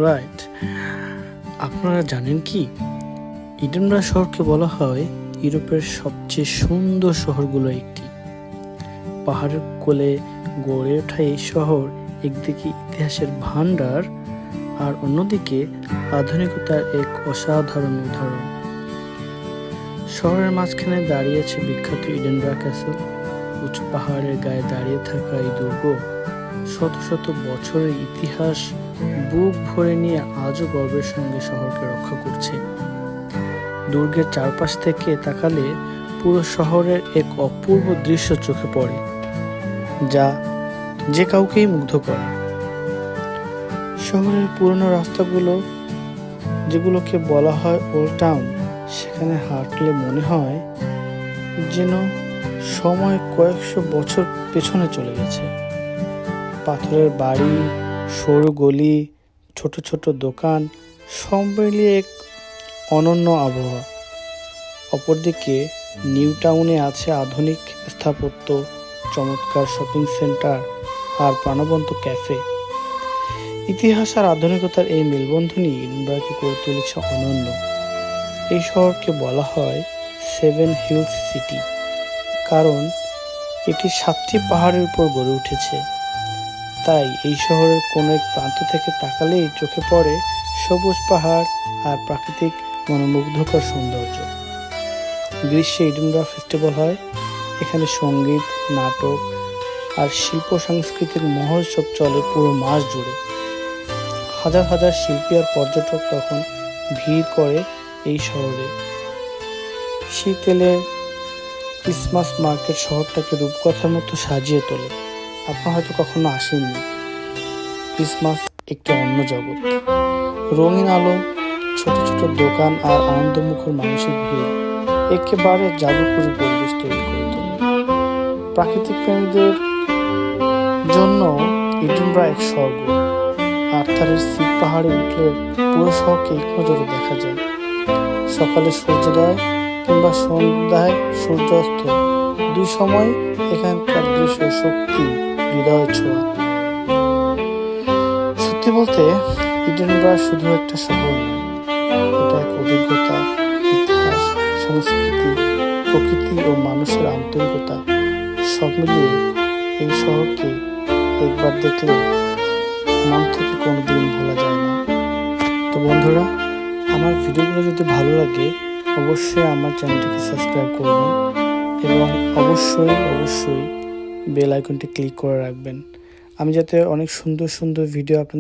Right. আপনারা জানেন কি, এডিনবরা শহরকে বলা হয় ইউরোপের সবচেয়ে সুন্দর শহরগুলোর একটি। পাহাড়ের কোলে গড়ে ওঠা এই শহর একদিকে ইতিহাসের ভান্ডার আর অন্যদিকে আধুনিকতার এক অসাধারণ উদাহরণ। শহরের মাঝখানে দাঁড়িয়েছে বিখ্যাত এডিনবরা ক্যাসেল। উঁচু পাহাড়ের গায়ে দাঁড়িয়ে থাকা এই দুর্গ শত শত বছরের ইতিহাস বুক ভরে নিয়ে আজও গর্বের সঙ্গে শহরকে রক্ষা করছে। দুর্গের চারপাশ থেকে তাকালে পুরো শহরের এক অপূর্ব দৃশ্য চোখে পড়ে, যা যে কাউকেই মুগ্ধ করে। শহরের পুরনো রাস্তাগুলো, যেগুলোকে বলা হয় ওল্ড টাউন, সেখানে হাঁটলে মনে হয় যেন সময় কয়েকশো বছর পেছনে চলে গেছে। পাথরের বাড়ি, সরু গলি, ছোট ছোট দোকান, সব মিলিয়ে এক অনন্য আবহাওয়া। অপরদিকে নিউ টাউনে আছে আধুনিক স্থাপত্য, চমৎকার শপিং সেন্টার আর প্রাণবন্ত ক্যাফে। ইতিহাস আর আধুনিকতার এই মেলবন্ধনই এডিনবরাকে করে তুলেছে অনন্য। এই শহরকে বলা হয় সেভেন হিলস সিটি, কারণ এটি 7টি পাহাড়ের উপর গড়ে উঠেছে। তাই এই শহরের কোনো এক প্রান্ত থেকে তাকালেই চোখে পড়ে সবুজ পাহাড় আর প্রাকৃতিক মনোমুগ্ধকর সৌন্দর্য। গ্রীষ্মে এডিনবরা ফেস্টিভ্যাল হয়। এখানে সঙ্গীত, নাটক আর শিল্প সাংস্কৃতিক মহোৎসব চলে পুরো মাস জুড়ে। হাজার হাজার শিল্পী আর পর্যটক তখন ভিড় করে এই শহরে। শীত এলে ক্রিসমাস মার্কেট শহরটাকে রূপকথার মতো সাজিয়ে তোলে। আপনারা হয়তো কখনো আসেননি। ক্রিসমাস একটি অন্য জগৎ। রঙিন আলো, ছোট ছোট দোকান আর আনন্দমুখর মানুষের ভিড় একেবারে জাদুকরী পরিবেশ তৈরি করে তোলে। প্রাকৃতিক প্রেমীদের জন্য এডিনবরা এক স্বর্গ। আর্থারের সিট পাহাড়ে উঠলে পুরো শহরকে এক নজরে দেখা যায়। সকালে সূর্যোদয় কিংবা সন্ধ্যায় সূর্যাস্ত, দুই সময় এখানকার দৃশ্য সত্যি হৃদয় ছোঁয়া। সত্যি বলতে এডিনবরা শুধু একটা শহর নয়, এটা এক অভিজ্ঞতা, ইতিহাস, সংস্কৃতি, প্রকৃতি ও মানুষের আন্তরিকতা সব মিলিয়ে এই শহরকে একবার দেখলে মন থেকে কোনোদিন ভোলা যায় না। তো বন্ধুরা, আমার ভিডিওগুলো যদি ভালো লাগে অবশ্যই আমার চ্যানেলটিকে সাবস্ক্রাইব করবেন এবং অবশ্যই বেল আইকনটি ক্লিক করে রাখবেন, আমি যাতে অনেক সুন্দর সুন্দর ভিডিও